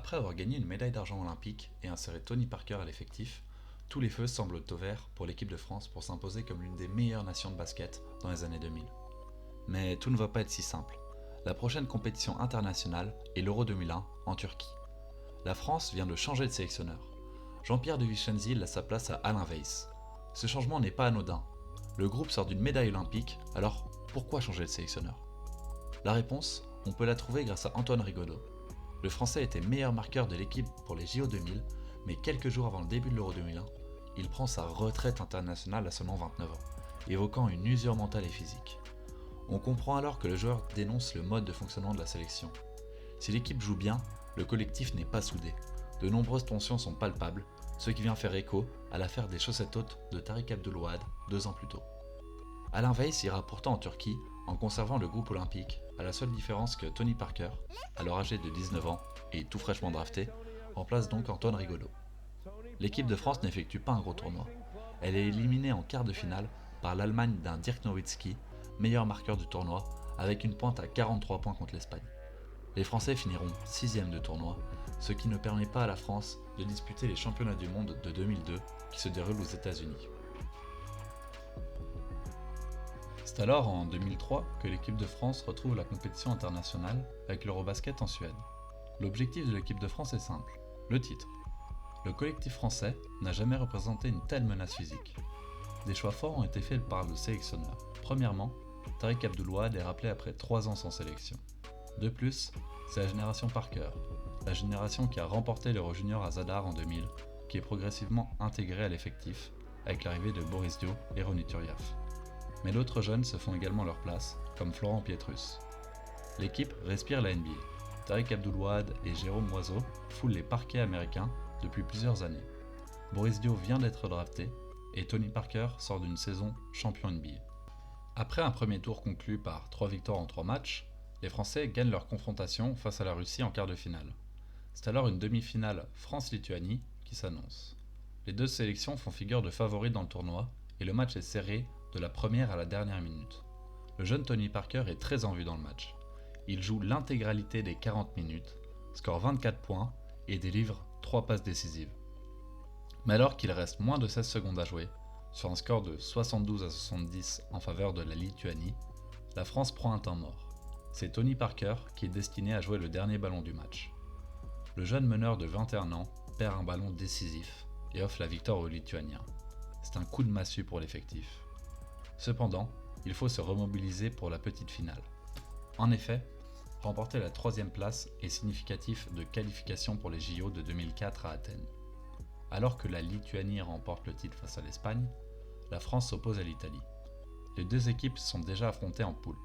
Après avoir gagné une médaille d'argent olympique et inséré Tony Parker à l'effectif, tous les feux semblent au vert pour l'équipe de France pour s'imposer comme l'une des meilleures nations de basket dans les années 2000. Mais tout ne va pas être si simple. La prochaine compétition internationale est l'Euro 2001 en Turquie. La France vient de changer de sélectionneur. Jean-Pierre de Vincenzi laisse sa place à Alain Weiss. Ce changement n'est pas anodin. Le groupe sort d'une médaille olympique, alors pourquoi changer de sélectionneur? La réponse, on peut la trouver grâce à Antoine Rigaudot. Le Français était meilleur marqueur de l'équipe pour les JO 2000, mais quelques jours avant le début de l'Euro 2001, il prend sa retraite internationale à seulement 29 ans, évoquant une usure mentale et physique. On comprend alors que le joueur dénonce le mode de fonctionnement de la sélection. Si l'équipe joue bien, le collectif n'est pas soudé. De nombreuses tensions sont palpables, ce qui vient faire écho à l'affaire des chaussettes hautes de Tariq Abdelouad 2 ans plus tôt. Alain Weiss ira pourtant en Turquie en conservant le groupe olympique, à la seule différence que Tony Parker, alors âgé de 19 ans et tout fraîchement drafté, remplace donc Antoine Rigaudot. L'équipe de France n'effectue pas un gros tournoi. Elle est éliminée en quart de finale par l'Allemagne d'un Dirk Nowitzki, meilleur marqueur du tournoi, avec une pointe à 43 points contre l'Espagne. Les Français finiront 6e de tournoi, ce qui ne permet pas à la France de disputer les championnats du monde de 2002 qui se déroulent aux États-Unis. C'est alors en 2003 que l'équipe de France retrouve la compétition internationale avec l'Eurobasket en Suède. L'objectif de l'équipe de France est simple, le titre. Le collectif français n'a jamais représenté une telle menace physique. Des choix forts ont été faits par le sélectionneur. Premièrement, Tariq Abdelouad est rappelé après 3 ans sans sélection. De plus, c'est la génération Parker, la génération qui a remporté l'Euro Junior à Zadar en 2000, qui est progressivement intégrée à l'effectif avec l'arrivée de Boris Dio et Ronny Turiaf. Mais d'autres jeunes se font également leur place, comme Florent Pietrus. L'équipe respire la NBA. Tariq Abdelouad et Jérôme Moiseau foulent les parquets américains depuis plusieurs années. Boris Dio vient d'être drafté et Tony Parker sort d'une saison champion NBA. Après un premier tour conclu par 3 victoires en 3 matchs, les Français gagnent leur confrontation face à la Russie en quart de finale. C'est alors une demi-finale France-Lituanie qui s'annonce. Les deux sélections font figure de favoris dans le tournoi et le match est serré de la première à la dernière minute. Le jeune Tony Parker est très en vue dans le match. Il joue l'intégralité des 40 minutes, score 24 points et délivre 3 passes décisives. Mais alors qu'il reste moins de 16 secondes à jouer, sur un score de 72 à 70 en faveur de la Lituanie, la France prend un temps mort. C'est Tony Parker qui est destiné à jouer le dernier ballon du match. Le jeune meneur de 21 ans perd un ballon décisif et offre la victoire aux Lituaniens. C'est un coup de massue pour l'effectif. Cependant, il faut se remobiliser pour la petite finale. En effet, remporter la 3e place est significatif de qualification pour les JO de 2004 à Athènes. Alors que la Lituanie remporte le titre face à l'Espagne, la France s'oppose à l'Italie. Les deux équipes sont déjà affrontées en poule.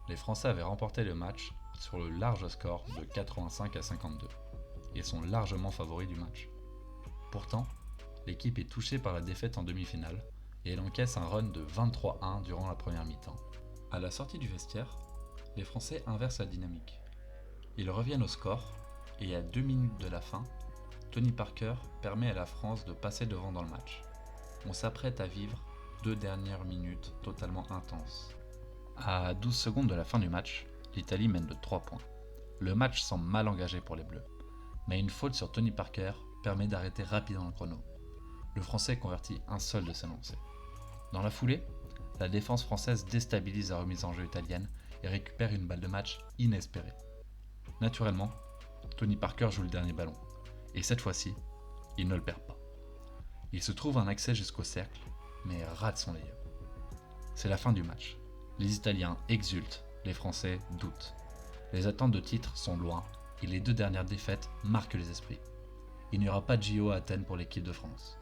Les Français avaient remporté le match sur le large score de 85 à 52 et sont largement favoris du match. Pourtant, l'équipe est touchée par la défaite en demi-finale et elle encaisse un run de 23-1 durant la première mi-temps. À la sortie du vestiaire, les Français inversent la dynamique. Ils reviennent au score et à 2 minutes de la fin, Tony Parker permet à la France de passer devant dans le match. On s'apprête à vivre 2 dernières minutes totalement intenses. À 12 secondes de la fin du match, l'Italie mène de 3 points. Le match semble mal engagé pour les Bleus, mais une faute sur Tony Parker permet d'arrêter rapidement le chrono. Le Français convertit un seul de ses lancers. Dans la foulée, la défense française déstabilise la remise en jeu italienne et récupère une balle de match inespérée. Naturellement, Tony Parker joue le dernier ballon, et cette fois-ci, il ne le perd pas. Il se trouve un accès jusqu'au cercle, mais rate son layup. C'est la fin du match. Les Italiens exultent, les Français doutent. Les attentes de titre sont loin, et les 2 dernières défaites marquent les esprits. Il n'y aura pas de JO à Athènes pour l'équipe de France.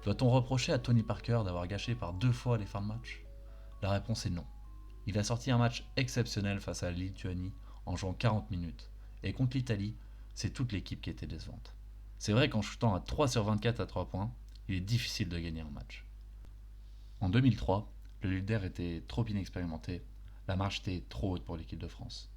Doit-on reprocher à Tony Parker d'avoir gâché par 2 fois les fins de match? La réponse est non. Il a sorti un match exceptionnel face à la Lituanie en jouant 40 minutes, et contre l'Italie, c'est toute l'équipe qui était décevante. C'est vrai qu'en shootant à 3 sur 24 à 3 points, il est difficile de gagner un match. En 2003, le leader était trop inexpérimenté, la marche était trop haute pour l'équipe de France.